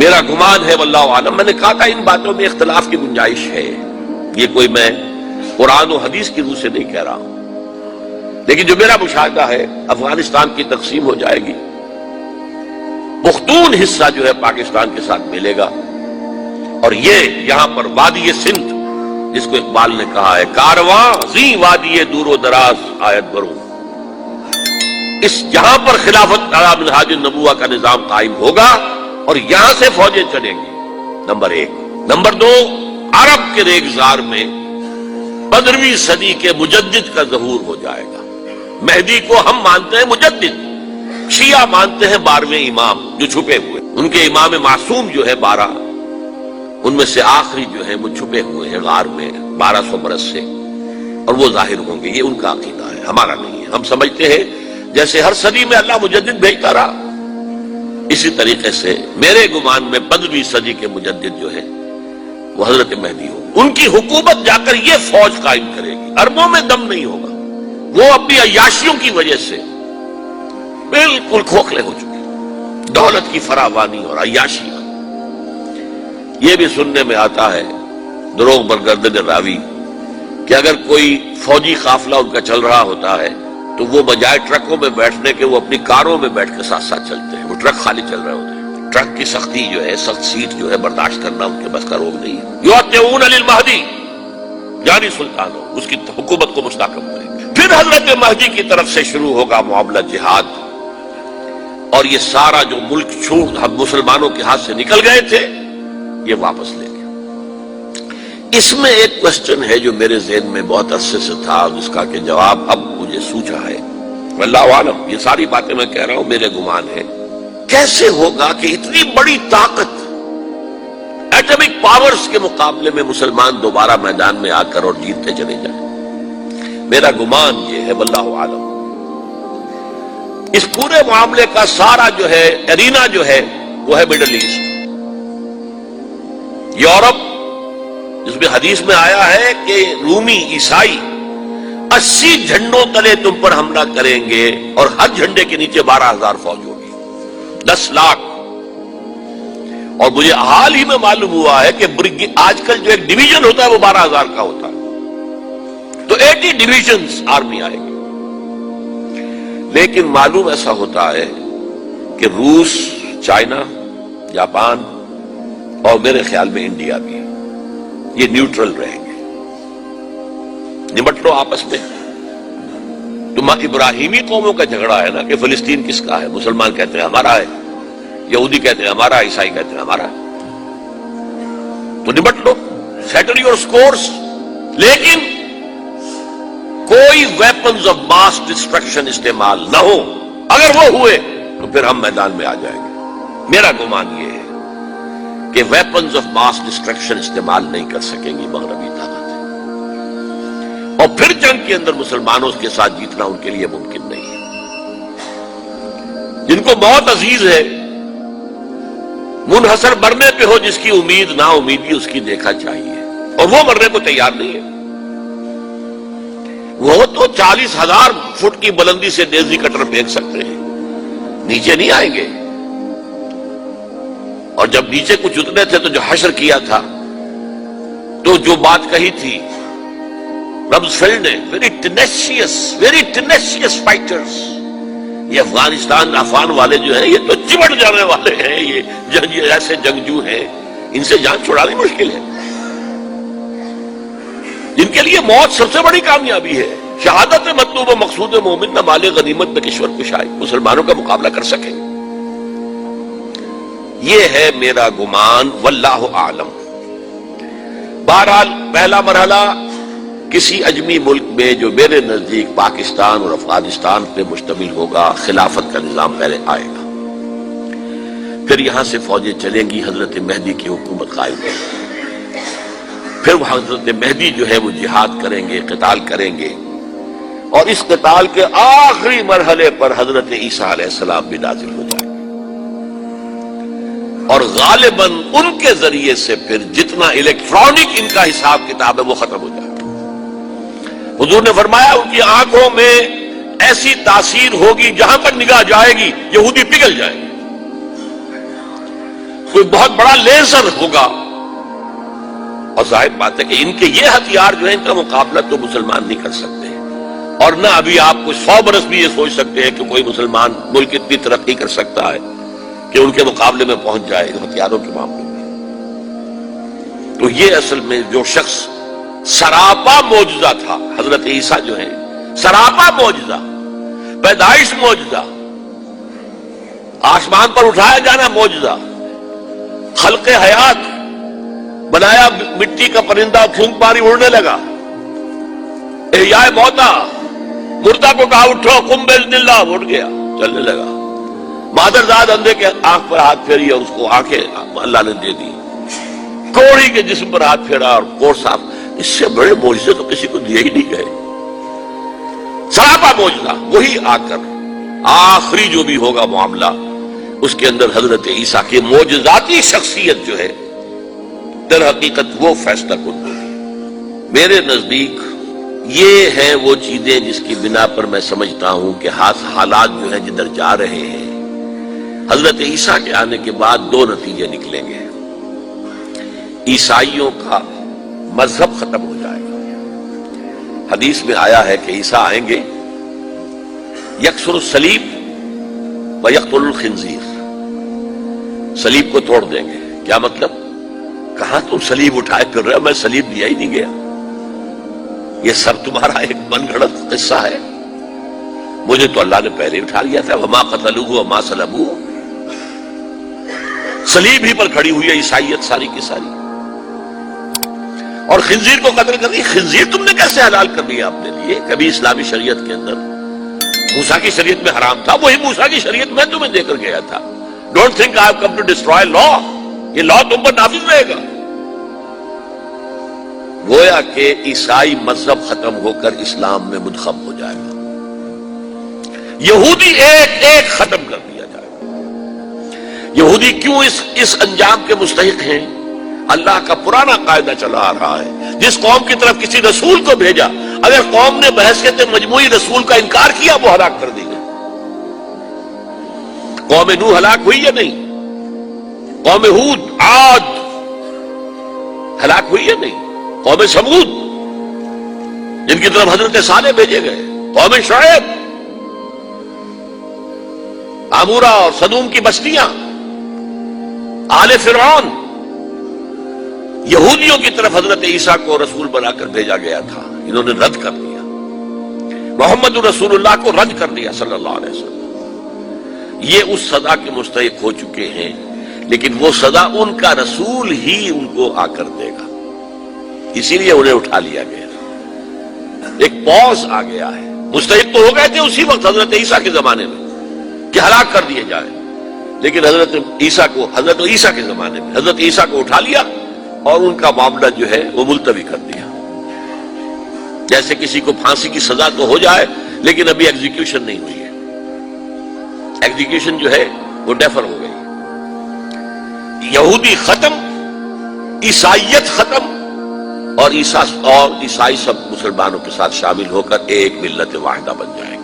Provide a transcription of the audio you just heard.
میرا گمان ہے واللہ عالم، میں نے کہا تھا ان باتوں میں اختلاف کی گنجائش ہے، یہ کوئی میں قرآن و حدیث کی روح سے نہیں کہہ رہا ہوں، لیکن جو میرا مشاہدہ ہے افغانستان کی تقسیم ہو جائے گی، پختون حصہ جو ہے پاکستان کے ساتھ ملے گا، اور یہ یہاں پر وادی سندھ جس کو اقبال نے کہا ہے کارواں زی وادی دور و دراز آیت بروں، اس جہاں پر خلافت علی منہاج النبوہ کا نظام قائم ہوگا اور یہاں سے فوجیں چلیں گی، نمبر ایک۔ نمبر دو، عرب کے ریگزار میں 15ویں صدی کے مجدد کا ظہور ہو جائے گا۔ مہدی کو ہم مانتے ہیں مجدد، شیعہ مانتے ہیں 12ویں امام جو چھپے ہوئے، ان کے امام معصوم جو ہے 12، ان میں سے آخری جو ہے وہ چھپے ہوئے ہیں غار میں 1200 برس سے، اور وہ ظاہر ہوں گے، یہ ان کا عقیدہ ہے، ہمارا نہیں ہے۔ ہم سمجھتے ہیں جیسے ہر صدی میں اللہ مجدد بھیجتا رہا، اسی طریقے سے میرے گمان میں 15ویں صدی کے مجدد جو ہے وہ حضرت مہدی ہو، ان کی حکومت جا کر یہ فوج قائم کرے گی، عربوں میں دم نہیں ہوگا، وہ اپنی عیاشیوں کی وجہ سے بالکل کھوکھلے ہو چکے، دولت کی فراوانی اور عیاشی۔ یہ بھی سننے میں آتا ہے دروغ برگردن راوی کہ اگر کوئی فوجی قافلہ ان کا چل رہا ہوتا ہے تو وہ بجائے ٹرکوں میں بیٹھنے کے وہ اپنی کاروں میں بیٹھ کے ساتھ ساتھ چلتے ہیں، وہ ٹرک خالی چل رہے ہوتے ہیں، ٹرک کی سختی جو ہے، سخت سیٹ جو ہے برداشت کرنا ان کے بس کا روگ نہیں ہے۔ یعطون للمہدی، یعنی سلطان ہو، اس کی حکومت کو مستحکم کریں گے۔ پھر حضرت مہدی کی طرف سے شروع ہوگا معاملہ جہاد، اور یہ سارا جو ملک چھوٹ ہم مسلمانوں کے ہاتھ سے نکل گئے تھے یہ واپس لے گیا۔ اس میں ایک کوشچن ہے جو میرے ذہن میں بہت عرصے سے تھا، جس کا کہ جواب اب مجھے سوچا ہے، واللہ عالم، یہ ساری باتیں میں کہہ رہا ہوں میرے گمان ہے، کیسے ہوگا کہ اتنی بڑی طاقت ایٹمک پاورز کے مقابلے میں مسلمان دوبارہ میدان میں آ کر اور جیتتے چلے جائیں؟ میرا گمان یہ ہے واللہ عالم، اس پورے معاملے کا سارا جو ہے ارینا جو ہے وہ ہے مڈل ایسٹ، یورپ، جس میں حدیث میں آیا ہے کہ رومی عیسائی 80 جھنڈوں تلے تم پر حملہ کریں گے اور ہر جھنڈے کے نیچے 12,000 فوج ہوگی، 10 لاکھ۔ اور مجھے حال ہی میں معلوم ہوا ہے کہ آج کل جو ایک ڈویژن ہوتا ہے وہ 12,000 کا ہوتا ہے، تو 80 ڈویژنز آرمی آئے گی۔ لیکن معلوم ایسا ہوتا ہے کہ روس، چائنا، جاپان اور میرے خیال میں انڈیا بھی، یہ نیوٹرل رہیں گے، نمٹ لو آپس میں۔ تو ابراہیمی قوموں کا جھگڑا ہے نا کہ فلسطین کس کا ہے، مسلمان کہتے ہیں ہمارا ہے، یہودی کہتے ہیں ہمارا، عیسائی کہتے ہیں ہمارا، تو نمٹ لو، سیٹل یور سکورز۔ لیکن کوئی ویپنز آف ماس ڈسٹرکشن استعمال نہ ہو، اگر وہ ہوئے تو پھر ہم میدان میں آ جائیں گے۔ میرا گمان یہ ہے کہ ویپنز آف ماس ڈسٹرکشن استعمال نہیں کر سکیں گی مغربی طاقت، اور پھر جنگ کے اندر مسلمانوں کے ساتھ جیتنا ان کے لیے ممکن نہیں ہے۔ جن کو موت عزیز ہے، منحصر مرنے پہ ہو جس کی امید، نا امیدی اس کی دیکھا چاہیے، اور وہ مرنے کو تیار نہیں ہے۔ وہ تو 40,000 فٹ کی بلندی سے نیزی کٹر پھینک سکتے ہیں، نیچے نہیں آئیں گے۔ اور جب نیچے کچھ اتنے تھے تو جو حشر کیا تھا، تو جو بات کہی تھی رمزفیلڈ نے، ویری ٹینیشیس فائٹرز، یہ افغان والے جو ہیں یہ تو چمٹ جانے والے ہیں، یہ ایسے جنگجو ہیں، ان سے جان چھڑانی مشکل ہے، جن کے لیے موت سب سے بڑی کامیابی ہے۔ شہادت مطلوب و مقصود مومن نہ مال غنیمت میں کشور کشائی، مسلمانوں کا مقابلہ کر سکیں، یہ ہے میرا گمان، واللہ اعلم۔ بہرحال پہلا مرحلہ کسی اجمی ملک میں جو میرے نزدیک پاکستان اور افغانستان پہ مشتمل ہوگا، خلافت کا نظام پہلے آئے گا، پھر یہاں سے فوجیں چلیں گی، حضرت مہدی کی حکومت قائم ہوگی، پھر وہ حضرت مہدی جو ہے وہ جہاد کریں گے، قتال کریں گے، اور اس قتال کے آخری مرحلے پر حضرت عیسیٰ علیہ السلام بھی نازل ہو جائیں گے، اور غالباً ان کے ذریعے سے پھر جتنا الیکٹرانک ان کا حساب کتاب ہے وہ ختم ہو جائے گا۔ حضور نے فرمایا ان کی آنکھوں میں ایسی تاثیر ہوگی، جہاں پر نگاہ جائے گی یہودی پگھل جائے گی۔ کوئی بہت بڑا لیزر ہوگا، اور ظاہر بات ہے کہ ان کے یہ ہتھیار جو ہیں ان کا مقابلہ تو مسلمان نہیں کر سکتے، اور نہ ابھی آپ کو 100 برس بھی یہ سوچ سکتے ہیں کہ کوئی مسلمان ملک اتنی ترقی کر سکتا ہے کہ ان کے مقابلے میں پہنچ جائے ہتھیاروں کے معاملے میں۔ تو یہ اصل میں جو شخص سراپا معجزہ تھا، حضرت عیسیٰ جو ہیں سراپا معجزہ، پیدائش معجزہ، آسمان پر اٹھایا جانا معجزہ، خلق حیات، بنایا مٹی کا پرندہ، پھونک ماری اڑنے لگا، احیاء موتا، مردہ کو کہا اٹھو قم باذن اللہ، اٹھ گیا چلنے لگا، مادرزاد اندھے کے آنکھ پر ہاتھ پھیری اور اس کو آنکھیں اللہ نے دے دی، کوڑی کے جسم پر ہاتھ پھیرا اور کوڑ صاف۔ اس سے بڑے معجزے تو کسی کو دیے ہی نہیں گئے، سراپا معجزہ۔ وہی آ کر آخری جو بھی ہوگا معاملہ، اس کے اندر حضرت عیسیٰ کی معجزاتی شخصیت جو ہے در حقیقت وہ فیصلہ کن ہوگی۔ میرے نزدیک یہ ہیں وہ چیزیں جس کی بنا پر میں سمجھتا ہوں کہ حالات جو ہیں جدھر جا رہے ہیں، حضرت عیسیٰ کے آنے کے بعد دو نتیجے نکلیں گے۔ عیسائیوں کا مذہب ختم ہو جائے گا۔ حدیث میں آیا ہے کہ عیسیٰ آئیں گے، یکسر الصلیب و یقتل الخنزیر، صلیب کو توڑ دیں گے۔ کیا مطلب؟ کہاں تم صلیب اٹھائے پھر رہے ہو؟ میں صلیب دیا ہی نہیں گیا، یہ سب تمہارا ایک من گھڑت قصہ ہے، مجھے تو اللہ نے پہلے اٹھا لیا تھا۔ وما قتلوہ وما صلبوہ، صلیب ہی پر کھڑی ہوئی ہے عیسائیت ساری کی ساری، اور خنزیر کو قتل کر دی۔ خنزیر تم نے کیسے حلال کر لیا اپنے لیے؟ کبھی اسلامی شریعت کے اندر موسیٰ کی شریعت میں حرام تھا، وہی موسیٰ کی شریعت میں تمہیں دے کر گیا تھا۔ Don't think I have come to destroy law, یہ لا تم پر نافذ رہے گا۔ گویا کہ عیسائی مذہب ختم ہو کر اسلام میں منتخب ہو جائے گا، یہودی ایک ایک ختم کر دیا جائے گا۔ یہودی کیوں اس انجام کے مستحق ہیں؟ اللہ کا پرانا قاعدہ چلا آ رہا ہے، جس قوم کی طرف کسی رسول کو بھیجا، اگر قوم نے بحیثیت مجموعی رسول کا انکار کیا وہ ہلاک کر دی گئی۔ قوم نوح ہلاک ہوئی یا نہیں؟ قوم ہود، عاد ہلاک ہوئی یا نہیں؟ قوم سمود جن کی طرف حضرت صالح بھیجے گئے، قوم شعیب، عمورہ اور صدوم کی بستیاں، آل فرعون، یہودیوں کی طرف حضرت عیسیٰ کو رسول بنا کر بھیجا گیا تھا، انہوں نے رد کر دیا، محمد رسول اللہ کو رد کر دیا صلی اللہ علیہ وسلم۔ یہ اس سزا کے مستحق ہو چکے ہیں، لیکن وہ سزا ان کا رسول ہی ان کو آ کر دے گا، اسی لیے انہیں اٹھا لیا گیا۔ ایک پوز آ گیا ہے، مستحق تو ہو گئے تھے اسی وقت حضرت عیسیٰ کے زمانے میں کہ ہلاک کر دیے جائیں، لیکن حضرت عیسیٰ کے زمانے میں حضرت عیسیٰ کو اٹھا لیا اور ان کا معاملہ جو ہے وہ ملتوی کر دیا۔ جیسے کسی کو پھانسی کی سزا تو ہو جائے لیکن ابھی ایگزیکیوشن نہیں ہوئی ہے، ایگزیکیوشن جو ہے وہ ڈیفر ہو گئی۔ یہودی ختم، عیسائیت ختم، اور عیسائی سب مسلمانوں کے ساتھ شامل ہو کر ایک ملت واحدہ بن جائے گی۔